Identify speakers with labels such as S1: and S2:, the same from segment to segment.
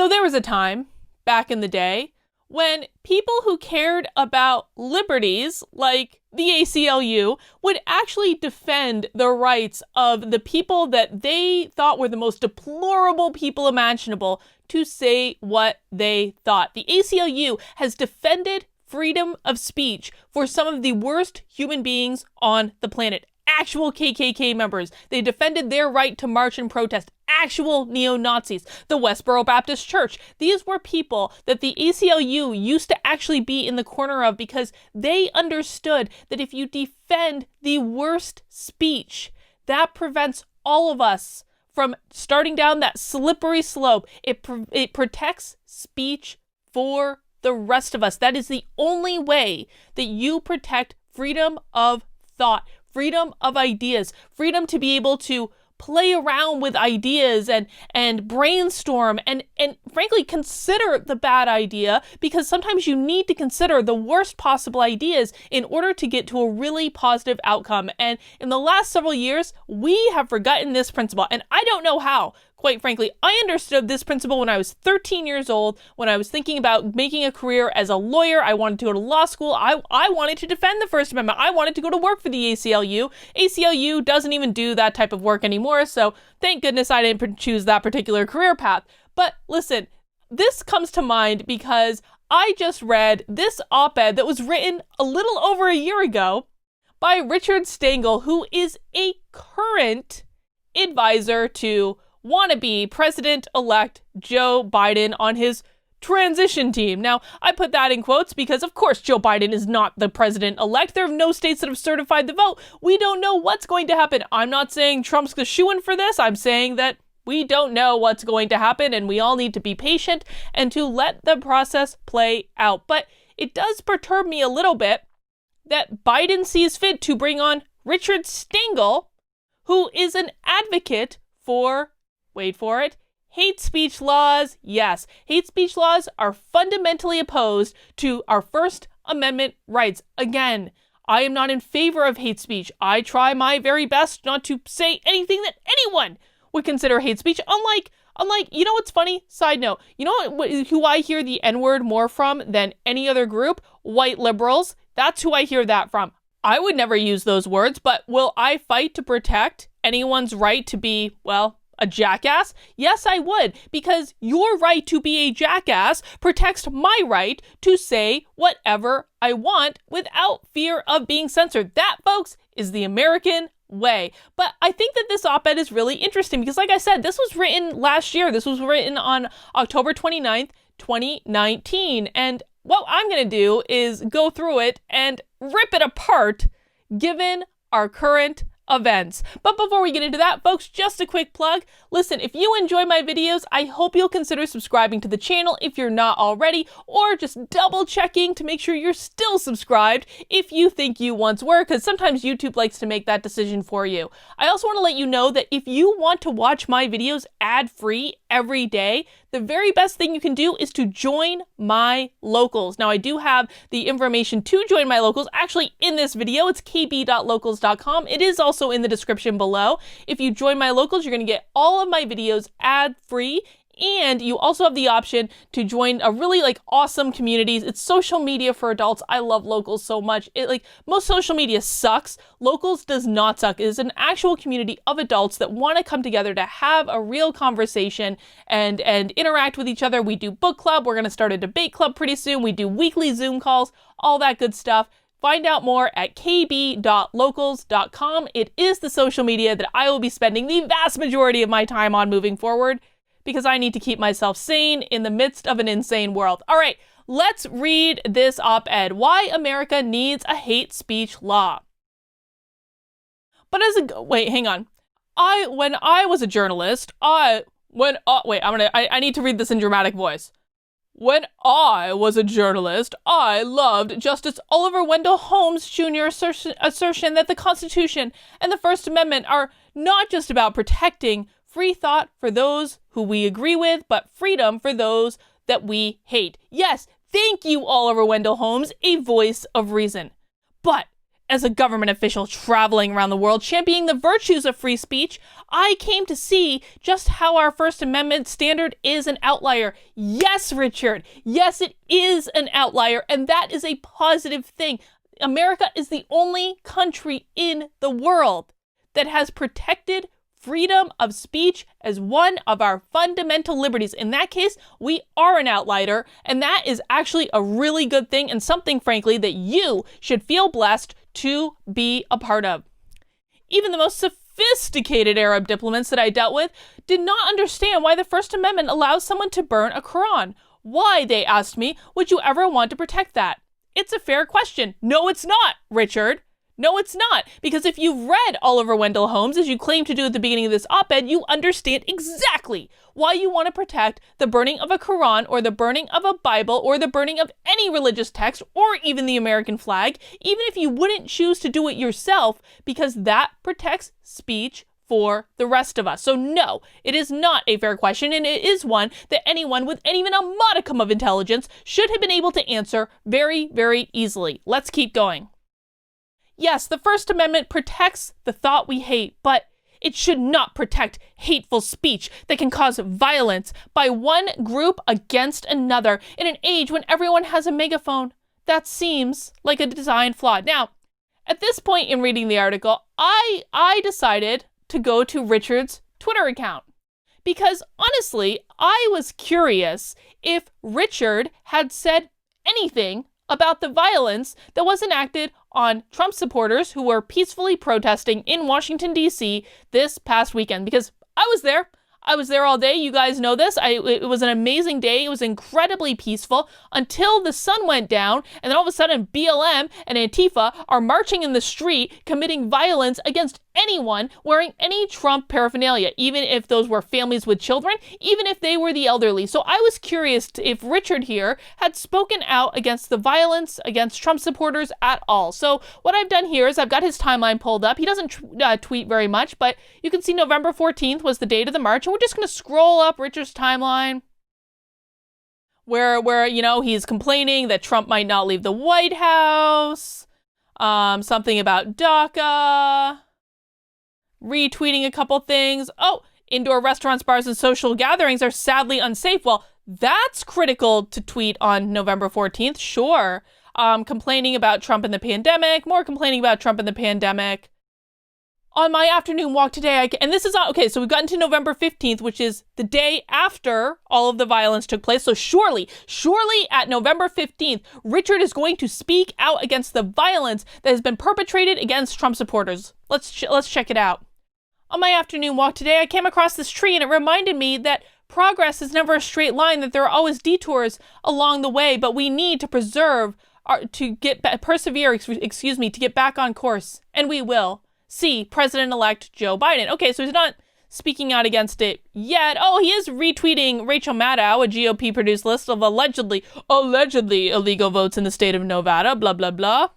S1: So there was a time back in the day when people who cared about liberties, like the ACLU, would actually defend the rights of the people that they thought were the most deplorable people imaginable to say what they thought. The ACLU has defended freedom of speech for some of the worst human beings on the planet. Actual KKK members. They defended their right to march and protest. Actual neo-Nazis. The Westboro Baptist Church. These were people that the ACLU used to actually be in the corner of because they understood that if you defend the worst speech, that prevents all of us from starting down that slippery slope. It protects speech for the rest of us. That is the only way that you protect freedom of thought, freedom of ideas, freedom to be able to play around with ideas and brainstorm and frankly consider the bad idea, because sometimes you need to consider the worst possible ideas in order to get to a really positive outcome. And in the last several years, we have forgotten this principle, and I don't know how. Quite frankly, I understood this principle when I was 13 years old, when I was thinking about making a career as a lawyer. I wanted to go to law school. I wanted to defend the First Amendment. I wanted to go to work for the ACLU. ACLU doesn't even do that type of work anymore, so thank goodness I didn't choose that particular career path. But listen, this comes to mind because I just read this op-ed that was written a little over a year ago by Richard Stengel, who is a current advisor to wannabe President-elect Joe Biden on his transition team. Now, I put that in quotes because, of course, Joe Biden is not the president-elect. There are no states that have certified the vote. We don't know what's going to happen. I'm not saying Trump's the shoo-in for this. I'm saying that we don't know what's going to happen, and we all need to be patient and to let the process play out. But it does perturb me a little bit that Biden sees fit to bring on Richard Stengel, who is an advocate for, wait for it, hate speech laws. Yes, hate speech laws are fundamentally opposed to our First Amendment rights. Again, I am not in favor of hate speech. I try my very best not to say anything that anyone would consider hate speech. Unlike, you know what's funny? Side note, you know who I hear the N-word more from than any other group? White liberals. That's who I hear that from. I would never use those words, but will I fight to protect anyone's right to be, well, a jackass? Yes, I would, because your right to be a jackass protects my right to say whatever I want without fear of being censored. That, folks, is the American way. But I think that this op-ed is really interesting because, like I said, this was written last year. This was written on October 29th, 2019. And what I'm going to do is go through it and rip it apart given our current events. But before we get into that, folks, just a quick plug. Listen, if you enjoy my videos, I hope you'll consider subscribing to the channel if you're not already, or just double checking to make sure you're still subscribed if you think you once were, because sometimes YouTube likes to make that decision for you. I also want to let you know that if you want to watch my videos ad-free every day, the very best thing you can do is to join my locals. Now, I do have the information to join my locals actually in this video. It's kb.locals.com. It is also in the description below. If you join my locals, you're going to get all of my videos ad-free. And you also have the option to join a really awesome communities. It's social media for adults. I love locals so much. Most social media sucks. Locals does not suck. It is an actual community of adults that want to come together to have a real conversation and interact with each other. We do book club. We're going to start a debate club pretty soon. We do weekly Zoom calls, all that good stuff. Find out more at kb.locals.com. It is the social media that I will be spending the vast majority of my time on moving forward, because I need to keep myself sane in the midst of an insane world. All right, let's read this op-ed. Why America Needs a Hate Speech Law. But wait, hang on. When I was a journalist, I need to read this in dramatic voice. When I was a journalist, I loved Justice Oliver Wendell Holmes Jr.'s assertion that the Constitution and the First Amendment are not just about protecting free thought for those who we agree with, but freedom for those that we hate. Yes, thank you, Oliver Wendell Holmes, a voice of reason. But As a government official traveling around the world championing the virtues of free speech, I came to see just how our First Amendment standard is an outlier. Yes, Richard. Yes, it is an outlier, and that is a positive thing. America is the only country in the world that has protected freedom of speech as one of our fundamental liberties. In that case, we are an outlier, and that is actually a really good thing and something, frankly, that you should feel blessed to be a part of. Even the most sophisticated Arab diplomats that I dealt with did not understand why the First Amendment allows someone to burn a Quran. Why, they asked me, would you ever want to protect that? It's a fair question. No, it's not, Richard. No, it's not. Because if you've read Oliver Wendell Holmes, as you claim to do at the beginning of this op-ed, you understand exactly why you want to protect the burning of a Quran or the burning of a Bible or the burning of any religious text or even the American flag, even if you wouldn't choose to do it yourself, because that protects speech for the rest of us. So no, it is not a fair question, and it is one that anyone with even a modicum of intelligence should have been able to answer very, very easily. Let's keep going. Yes, the First Amendment protects the thought we hate, but it should not protect hateful speech that can cause violence by one group against another in an age when everyone has a megaphone. That seems like a design flaw. Now, at this point in reading the article, I decided to go to Richard's Twitter account because honestly, I was curious if Richard had said anything about the violence that was enacted on Trump supporters who were peacefully protesting in Washington, D.C. this past weekend, because I was there. I was there all day. You guys know this. It was an amazing day. It was incredibly peaceful until the sun went down, and then all of a sudden BLM and Antifa are marching in the street, committing violence against anyone wearing any Trump paraphernalia, even if those were families with children, even if they were the elderly. So I was curious if Richard here had spoken out against the violence against Trump supporters at all. So what I've done here is I've got his timeline pulled up. He doesn't tweet very much, but you can see November 14th was the date of the march, and we're just going to scroll up Richard's timeline where you know, he's complaining that Trump might not leave the White House, something about DACA, retweeting a couple things. Oh, indoor restaurants, bars, and social gatherings are sadly unsafe. Well, that's critical to tweet on November 14th, sure. Complaining about Trump and the pandemic, more complaining about Trump and the pandemic. On my afternoon walk today, and this is okay, so we've gotten to November 15th, which is the day after all of the violence took place. So surely at November 15th, Richard is going to speak out against the violence that has been perpetrated against Trump supporters. Let's check it out. On my afternoon walk today, I came across this tree, and it reminded me that progress is never a straight line, that there are always detours along the way, but we need to to get back on course, and we will. See President-elect Joe Biden. Okay, so he's not speaking out against it yet. Oh, he is retweeting Rachel Maddow, a GOP-produced list of allegedly illegal votes in the state of Nevada, blah, blah, blah.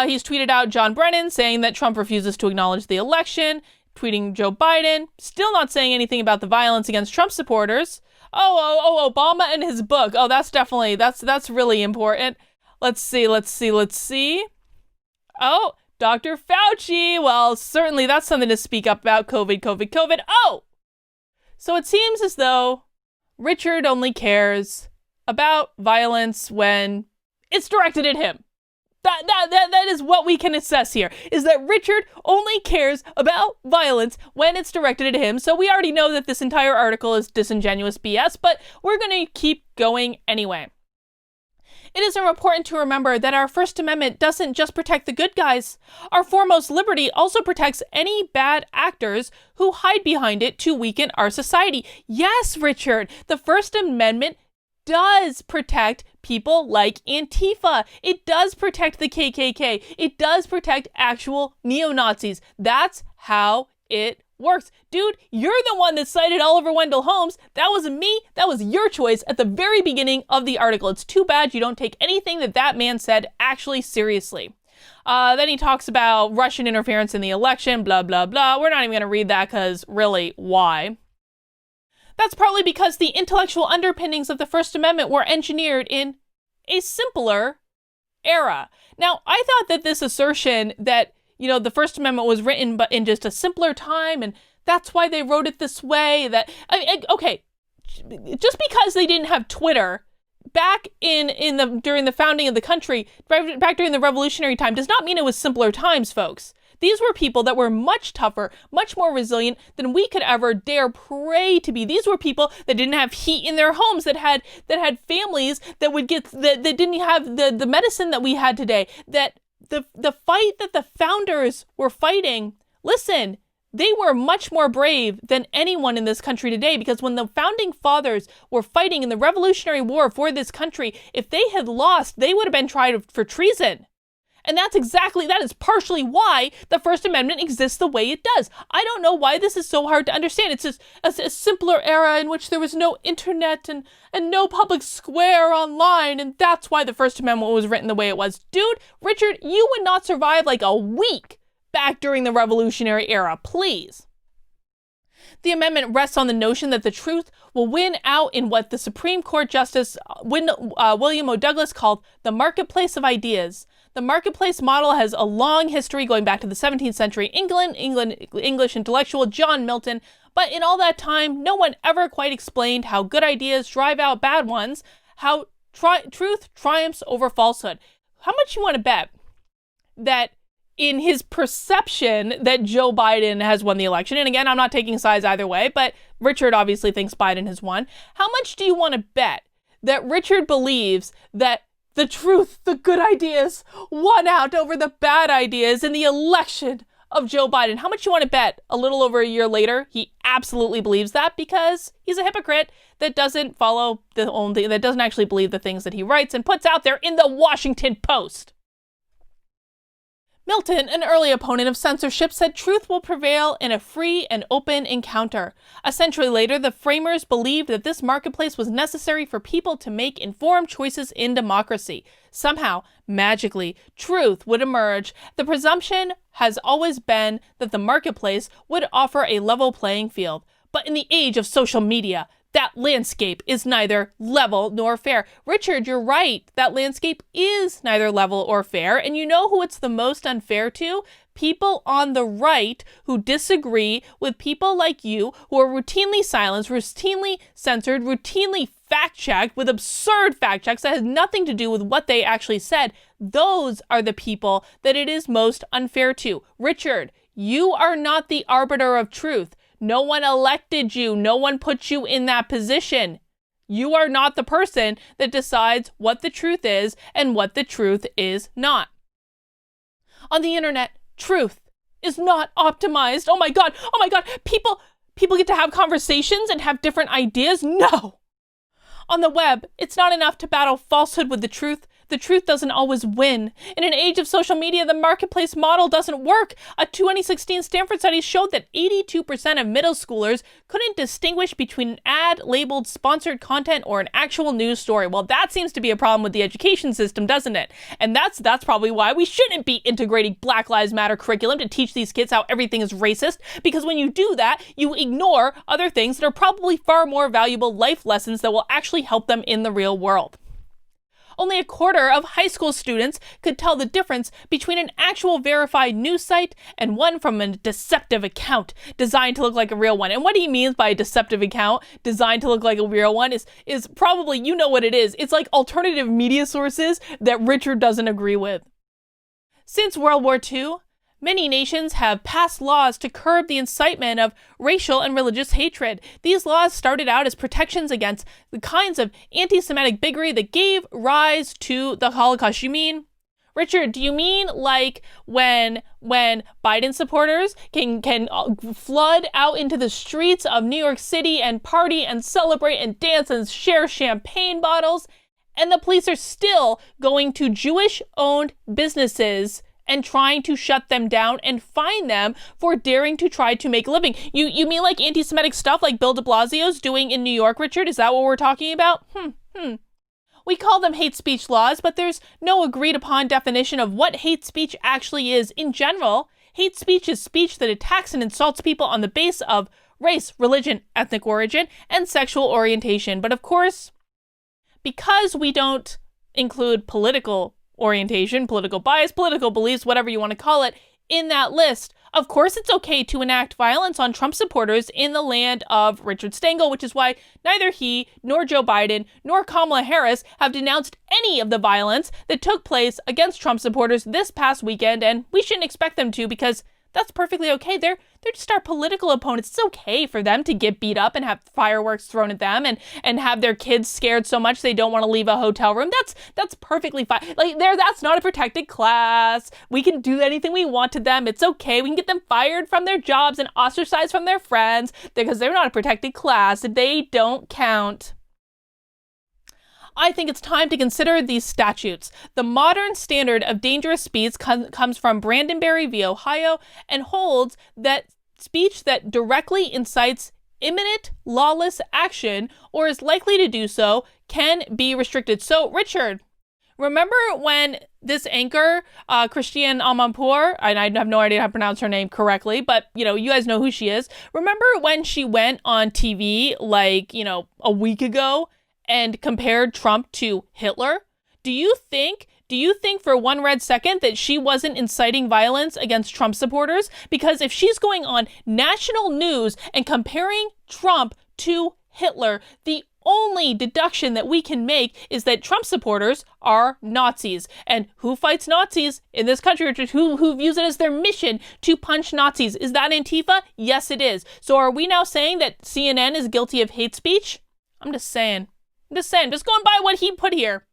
S1: He's tweeted out John Brennan saying that Trump refuses to acknowledge the election, tweeting Joe Biden, still not saying anything about the violence against Trump supporters. Oh, Obama and his book. Oh, that's really important. Let's see. Oh, Dr. Fauci. Well, certainly that's something to speak up about. COVID. Oh! So it seems as though Richard only cares about violence when it's directed at him. That is what we can assess here, is that Richard only cares about violence when it's directed at him. So we already know that this entire article is disingenuous BS, but we're going to keep going anyway. It is important to remember that our First Amendment doesn't just protect the good guys. Our foremost liberty also protects any bad actors who hide behind it to weaken our society. Yes, Richard, the First Amendment does protect people like Antifa. It does protect the KKK. It does protect actual neo-Nazis. That's how it works. Dude, you're the one that cited Oliver Wendell Holmes. That wasn't me. That was your choice at the very beginning of the article. It's too bad you don't take anything that man said actually seriously. Then he talks about Russian interference in the election, blah, blah, blah. We're not even going to read that because really, why? That's partly because the intellectual underpinnings of the First Amendment were engineered in a simpler era. Now, I thought that this assertion that, the First Amendment was written but in just a simpler time, and that's why they wrote it this way, okay, just because they didn't have Twitter back during the founding of the country, back during the revolutionary time, does not mean it was simpler times, folks. These were people that were much tougher, much more resilient than we could ever dare pray to be. These were people that didn't have heat in their homes, that had families that didn't have the medicine that we had today. That the fight that the founders were fighting, listen, they were much more brave than anyone in this country today, because when the founding fathers were fighting in the Revolutionary War for this country, if they had lost, they would have been tried for treason. And that is partially why the First Amendment exists the way it does. I don't know why this is so hard to understand. It's just a simpler era in which there was no internet and no public square online, and that's why the First Amendment was written the way it was. Dude, Richard, you would not survive like a week back during the Revolutionary era, please. The amendment rests on the notion that the truth will win out in what the Supreme Court Justice William O. Douglas called the marketplace of ideas. The marketplace model has a long history going back to the 17th century English intellectual John Milton, but in all that time, no one ever quite explained how good ideas drive out bad ones, how truth triumphs over falsehood. How much you want to bet that in his perception that Joe Biden has won the election, and again, I'm not taking sides either way, but Richard obviously thinks Biden has won. How much do you want to bet that Richard believes that the truth, the good ideas, won out over the bad ideas in the election of Joe Biden? How much you want to bet a little over a year later he absolutely believes that, because he's a hypocrite that doesn't that doesn't actually believe the things that he writes and puts out there in the Washington Post? Milton, an early opponent of censorship, said truth will prevail in a free and open encounter. A century later, the framers believed that this marketplace was necessary for people to make informed choices in democracy. Somehow, magically, truth would emerge. The presumption has always been that the marketplace would offer a level playing field. But in the age of social media, that landscape is neither level nor fair. Richard, you're right. That landscape is neither level or fair. And you know who it's the most unfair to? People on the right who disagree with people like you, who are routinely silenced, routinely censored, routinely fact-checked with absurd fact checks that has nothing to do with what they actually said. Those are the people that it is most unfair to. Richard, you are not the arbiter of truth. No one elected you. No one put you in that position. You are not the person that decides what the truth is and what the truth is not. On the internet, truth is not optimized. Oh my God. People get to have conversations and have different ideas. No. On the web, it's not enough to battle falsehood with the truth. The truth doesn't always win. In an age of social media, the marketplace model doesn't work. A 2016 Stanford study showed that 82% of middle schoolers couldn't distinguish between an ad labeled sponsored content or an actual news story. Well, that seems to be a problem with the education system, doesn't it? And that's probably why we shouldn't be integrating Black Lives Matter curriculum to teach these kids how everything is racist, because when you do that, you ignore other things that are probably far more valuable life lessons that will actually help them in the real world. Only a quarter of high school students could tell the difference between an actual verified news site and one from a deceptive account designed to look like a real one. And what he means by a deceptive account designed to look like a real one is probably, you know what it is. It's like alternative media sources that Richard doesn't agree with. Since World War II, many nations have passed laws to curb the incitement of racial and religious hatred. These laws started out as protections against the kinds of anti-Semitic bigotry that gave rise to the Holocaust. You mean, Richard, do you mean like when Biden supporters can flood out into the streets of New York City and party and celebrate and dance and share champagne bottles, and the police are still going to Jewish-owned businesses and trying to shut them down and fine them for daring to try to make a living? You mean like anti-Semitic stuff like Bill de Blasio's doing in New York, Richard? Is that what we're talking about? We call them hate speech laws, but there's no agreed upon definition of what hate speech actually is. In general, hate speech is speech that attacks and insults people on the basis of race, religion, ethnic origin, and sexual orientation. But of course, because we don't include political orientation, political bias, political beliefs, whatever you want to call it, in that list. Of course, it's okay to enact violence on Trump supporters in the land of Richard Stengel, which is why neither he, nor Joe Biden, nor Kamala Harris have denounced any of the violence that took place against Trump supporters this past weekend, and we shouldn't expect them to, because that's perfectly okay. They're just our political opponents. It's okay for them to get beat up and have fireworks thrown at them and have their kids scared so much they don't want to leave a hotel room. That's perfectly fine. That's not a protected class. We can do anything we want to them. It's okay. We can get them fired from their jobs and ostracized from their friends because they're not a protected class. They don't count. I think it's time to consider these statutes. The modern standard of dangerous speech comes from Brandenburg v. Ohio and holds that speech that directly incites imminent lawless action or is likely to do so can be restricted. So, Richard, remember when this anchor, Christiane Amanpour, and I have no idea how to pronounce her name correctly, but, you guys know who she is. Remember when she went on TV, a week ago and compared Trump to Hitler? Do you think for one red second that she wasn't inciting violence against Trump supporters? Because if she's going on national news and comparing Trump to Hitler, the only deduction that we can make is that Trump supporters are Nazis. And who fights Nazis in this country, Richard? Who views it as their mission to punch Nazis? Is that Antifa? Yes, it is. So are we now saying that CNN is guilty of hate speech? I'm just saying, just going by what he put here.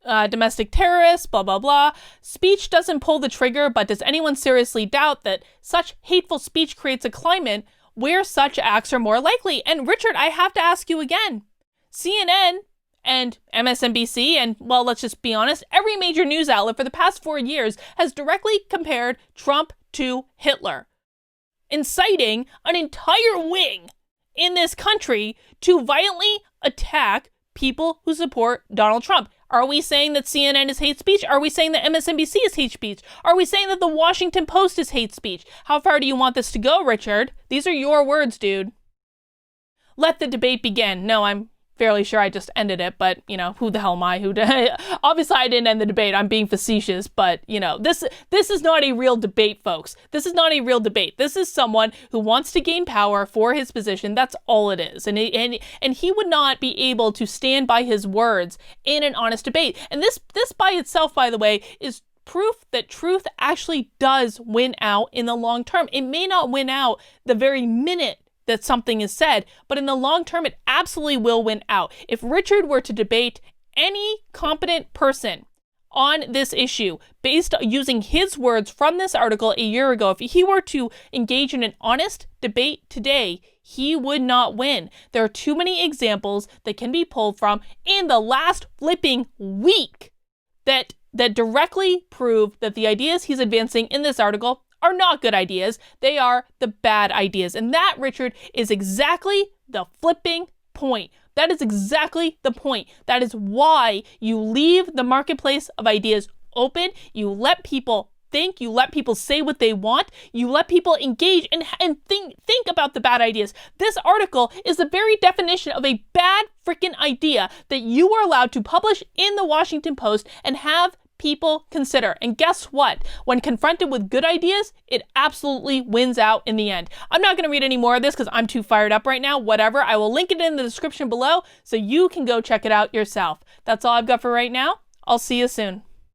S1: Domestic terrorists, blah, blah, blah. Speech doesn't pull the trigger, but does anyone seriously doubt that such hateful speech creates a climate where such acts are more likely? And Richard, I have to ask you again. CNN and MSNBC and, well, let's just be honest, every major news outlet for the past 4 years has directly compared Trump to Hitler, inciting an entire wing in this country to violently attack people who support Donald Trump. Are we saying that CNN is hate speech? Are we saying that MSNBC is hate speech? Are we saying that the Washington Post is hate speech? How far do you want this to go, Richard? These are your words, dude. Let the debate begin. No, I'm fairly sure I just ended it, but, who the hell am I? Obviously, I didn't end the debate. I'm being facetious, but, this is not a real debate, folks. This is not a real debate. This is someone who wants to gain power for his position. That's all it is. And he would not be able to stand by his words in an honest debate. And this by itself, by the way, is proof that truth actually does win out in the long term. It may not win out the very minute that something is said, but in the long term, it absolutely will win out. If Richard were to debate any competent person on this issue based on using his words from this article a year ago, if he were to engage in an honest debate today, he would not win. There are too many examples that can be pulled from in the last flipping week that directly prove that the ideas he's advancing in this article are not good ideas. They are the bad ideas. And that, Richard, is exactly the flipping point. That is exactly the point. That is why you leave the marketplace of ideas open. You let people think. You let people say what they want. You let people engage and think about the bad ideas. This article is the very definition of a bad freaking idea that you were allowed to publish in the Washington Post and have people consider. And guess what? When confronted with good ideas, it absolutely wins out in the end. I'm not going to read any more of this because I'm too fired up right now. Whatever. I will link it in the description below so you can go check it out yourself. That's all I've got for right now. I'll see you soon.